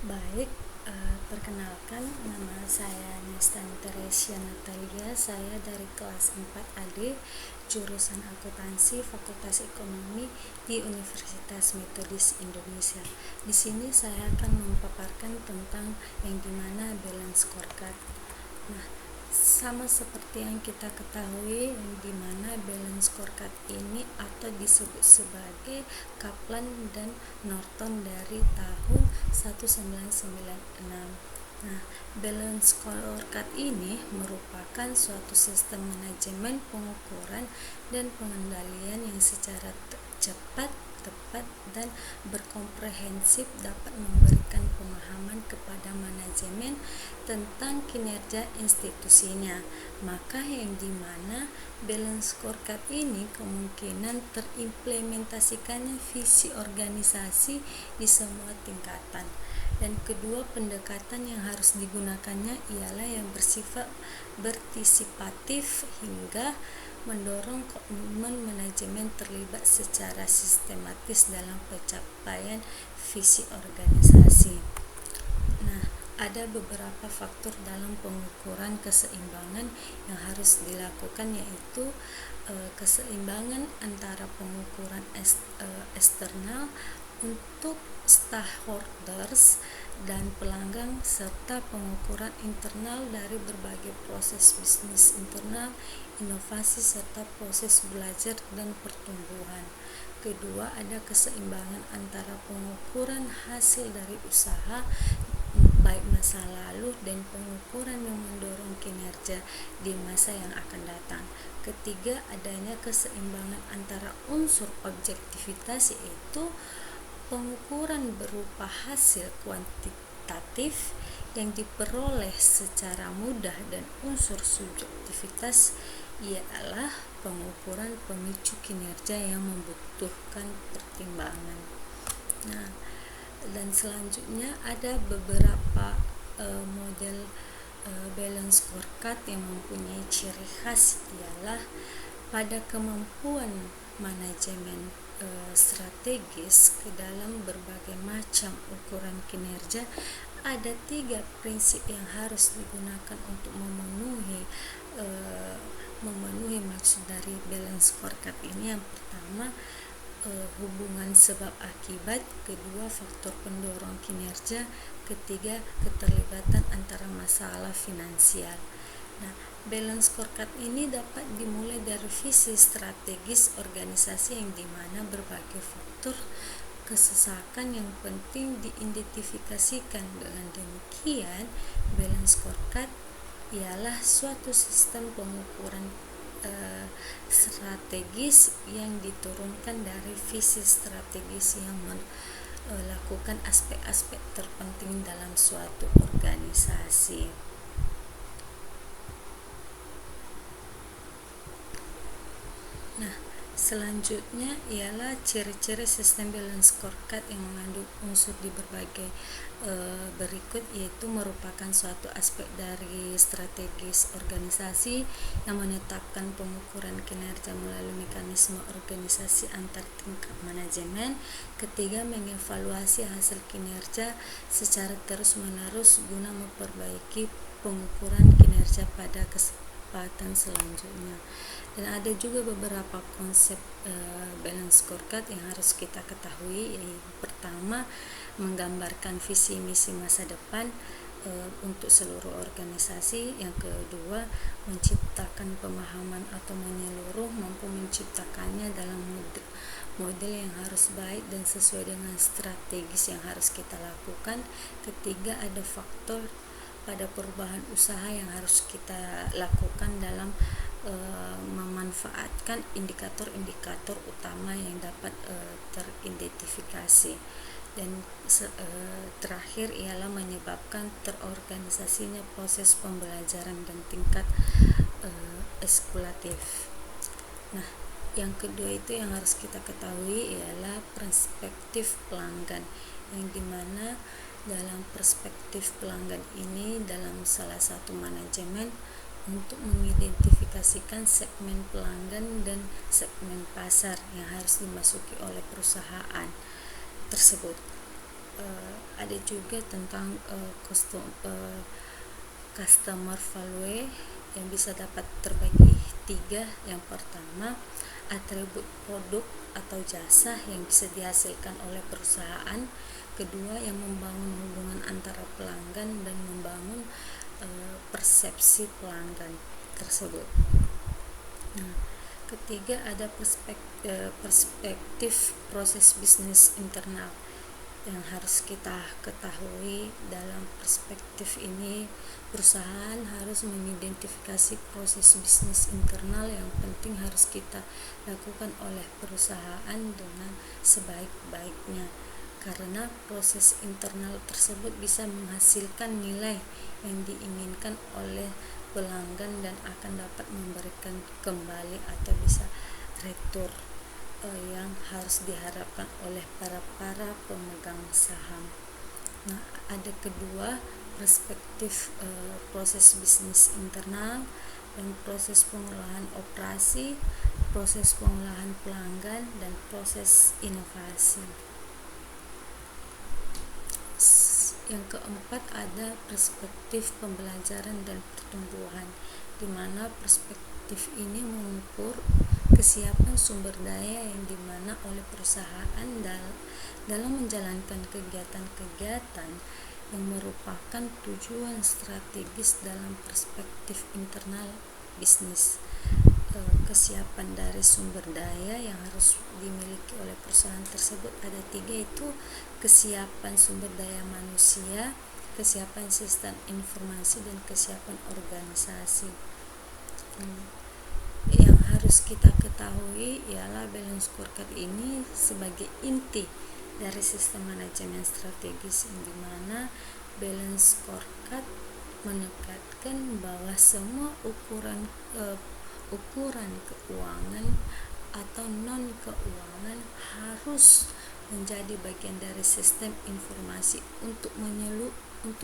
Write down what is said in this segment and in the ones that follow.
Baik, perkenalkan nama saya Nestan Teresia Natalia. Saya dari kelas 4 AD, jurusan akuntansi Fakultas Ekonomi di Universitas Metodis Indonesia. Di sini saya akan memaparkan tentang yang dimana balance scorecard. Nah, sama seperti yang kita ketahui, yang dimana balance scorecard ini atau disebut sebagai Kaplan dan Norton dari tahun 1996. Nah, balance scorecard ini merupakan suatu sistem manajemen pengukuran dan pengendalian yang secara cepat, tepat, dan berkomprehensif dapat memberikan pemahaman kepada manajemen tentang kinerja institusinya. Maka yang dimana balance scorecard ini kemungkinan terimplementasikannya visi organisasi di semua tingkatan. Dan kedua pendekatan yang harus digunakannya ialah yang bersifat partisipatif hingga mendorong komitmen manajemen terlibat secara sistematis dalam pencapaian visi organisasi. Nah, ada beberapa faktor dalam pengukuran keseimbangan yang harus dilakukan, yaitu keseimbangan antara pengukuran eksternal untuk stakeholders dan pelanggan serta pengukuran internal dari berbagai proses bisnis internal, inovasi serta proses belajar dan pertumbuhan. Kedua, ada keseimbangan antara pengukuran hasil dari usaha baik masa lalu dan pengukuran yang mendorong kinerja di masa yang akan datang. Ketiga, adanya keseimbangan antara unsur objektivitas, yaitu pengukuran berupa hasil kuantitatif yang diperoleh secara mudah, dan unsur subjektivitas ialah pengukuran pemicu kinerja yang membutuhkan pertimbangan. Nah, dan selanjutnya ada beberapa model balance scorecard yang mempunyai ciri khas, ialah pada kemampuan manajemen strategis ke dalam berbagai macam ukuran kinerja. Ada 3 prinsip yang harus digunakan untuk memenuhi maksud dari balance scorecard ini. Yang pertama, hubungan sebab akibat. Kedua, faktor pendorong kinerja. Ketiga, keterlibatan antara masalah finansial. Nah, balance scorecard ini dapat dimulai dari visi strategis organisasi yang dimana berbagai faktor kesesakan yang penting diidentifikasikan. Dengan demikian, balance scorecard ialah suatu sistem pengukuran strategis yang diturunkan dari visi strategis yang melakukan aspek-aspek terpenting dalam suatu organisasi. Nah, selanjutnya ialah ciri-ciri sistem balance scorecard yang mengandung unsur di berbagai berikut, yaitu merupakan suatu aspek dari strategis organisasi yang menetapkan pengukuran kinerja melalui mekanisme organisasi antar tingkat manajemen. Ketiga, mengevaluasi hasil kinerja secara terus-menerus guna memperbaiki pengukuran kinerja pada kesempatan selanjutnya. Dan ada juga beberapa konsep balance scorecard yang harus kita ketahui. Yang pertama, menggambarkan visi misi masa depan untuk seluruh organisasi. Yang kedua, menciptakan pemahaman atau menyeluruh, mampu menciptakannya dalam model yang harus baik dan sesuai dengan strategis yang harus kita lakukan. Ketiga, ada faktor pada perubahan usaha yang harus kita lakukan dalam memanfaatkan indikator-indikator utama yang dapat teridentifikasi. Dan terakhir ialah menyebabkan terorganisasinya proses pembelajaran dan tingkat ekskulatif. Nah, yang kedua itu yang harus kita ketahui ialah perspektif pelanggan, yang dimana dalam perspektif pelanggan ini dalam salah satu manajemen untuk mengidentifikasikan segmen pelanggan dan segmen pasar yang harus dimasuki oleh perusahaan tersebut. Ada juga tentang customer value yang bisa dapat terbagi 3. Yang pertama, atribut produk atau jasa yang bisa dihasilkan oleh perusahaan. Kedua, yang membangun hubungan antara pelanggan dan membangun persepsi pelanggan tersebut. Nah, ketiga, ada perspektif proses bisnis internal yang harus kita ketahui. Dalam perspektif ini, perusahaan harus mengidentifikasi proses bisnis internal yang penting harus kita lakukan oleh perusahaan dengan sebaik-baiknya, karena proses internal tersebut bisa menghasilkan nilai yang diinginkan oleh pelanggan dan akan dapat memberikan kembali atau bisa retur yang harus diharapkan oleh para pemegang saham. Nah, ada kedua, perspektif proses bisnis internal dan proses pengolahan operasi, proses pengolahan pelanggan, dan proses inovasi. Yang keempat, ada perspektif pembelajaran dan pertumbuhan, di mana perspektif ini mengukur kesiapan sumber daya yang dimana oleh perusahaan dalam menjalankan kegiatan-kegiatan yang merupakan tujuan strategis dalam perspektif internal bisnis. Kesiapan dari sumber daya yang harus dimiliki oleh perusahaan tersebut ada 3, yaitu kesiapan sumber daya manusia, kesiapan sistem informasi, dan kesiapan organisasi. Yang harus kita ketahui ialah balance scorecard ini sebagai inti dari sistem manajemen strategis, yang dimana balance scorecard menekankan bahwa semua ukuran keuangan atau non keuangan harus menjadi bagian dari sistem informasi untuk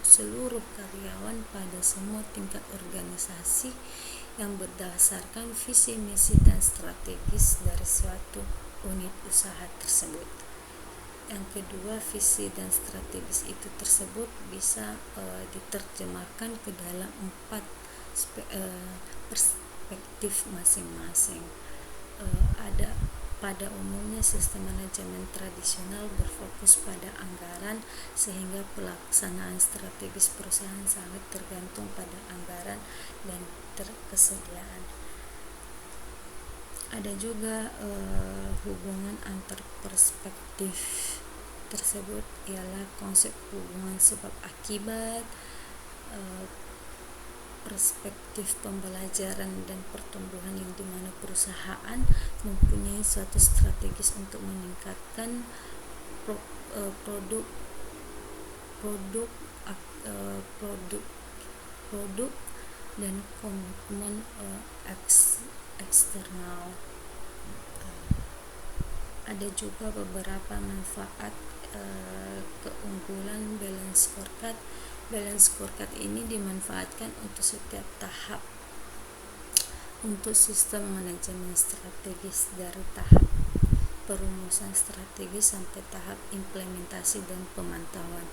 seluruh karyawan pada semua tingkat organisasi yang berdasarkan visi, misi, dan strategis dari suatu unit usaha tersebut. Yang kedua, visi dan strategis itu tersebut bisa diterjemahkan ke dalam 4 perspektif masing-masing. Ada pada umumnya sistem manajemen tradisional berfokus pada anggaran, sehingga pelaksanaan strategis perusahaan sangat tergantung pada anggaran dan ketersediaan. Ada juga hubungan antar perspektif tersebut ialah konsep hubungan sebab akibat, perspektif pembelajaran dan pertumbuhan, yang dimana perusahaan mempunyai suatu strategis untuk meningkatkan produk dan komitmen eksternal. Ada juga beberapa manfaat keunggulan balance scorecard. Balance scorecard ini dimanfaatkan untuk setiap tahap untuk sistem manajemen strategis, dari tahap perumusan strategi sampai tahap implementasi dan pemantauan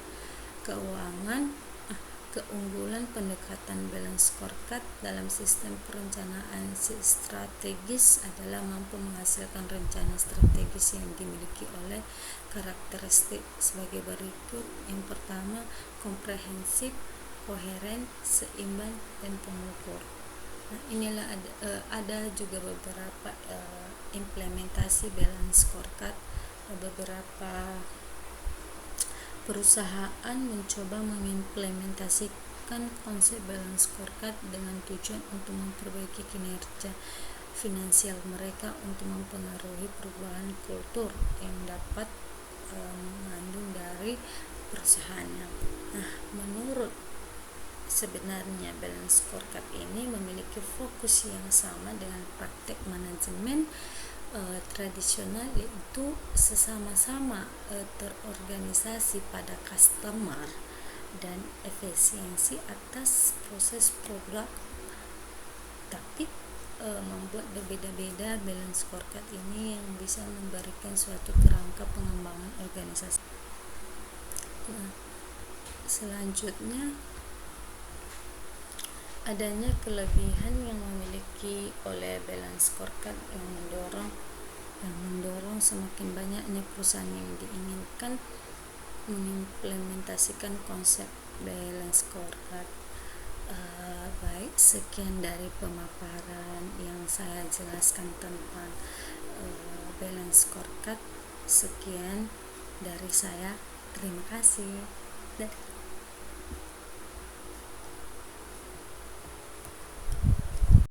keunggulan pendekatan balance scorecard dalam sistem perencanaan strategis adalah mampu menghasilkan rencana strategis yang dimiliki oleh karakteristik sebagai berikut. Yang pertama, komprehensif, koheren, seimbang, dan pengukur. Nah, inilah ada juga beberapa implementasi balance scorecard. Beberapa perusahaan mencoba mengimplementasikan konsep balance scorecard dengan tujuan untuk memperbaiki kinerja finansial mereka untuk mempengaruhi perubahan kultur yang dapat mengandung dari perusahaannya. Nah, menurut sebenarnya balance scorecard ini memiliki fokus yang sama dengan praktek manajemen tradisional, yaitu sesama-sama terorganisasi pada customer dan efisiensi atas proses produk, tapi membuat berbeda-beda balance scorecard ini yang bisa memberikan suatu kerangka pengembangan organisasi. Nah, selanjutnya adanya kelebihan yang memiliki oleh balance scorecard yang mendorong semakin banyaknya perusahaan yang diinginkan mengimplementasikan konsep balance scorecard. Baik, sekian dari pemaparan yang saya jelaskan tentang balance scorecard. Sekian dari saya, terima kasih.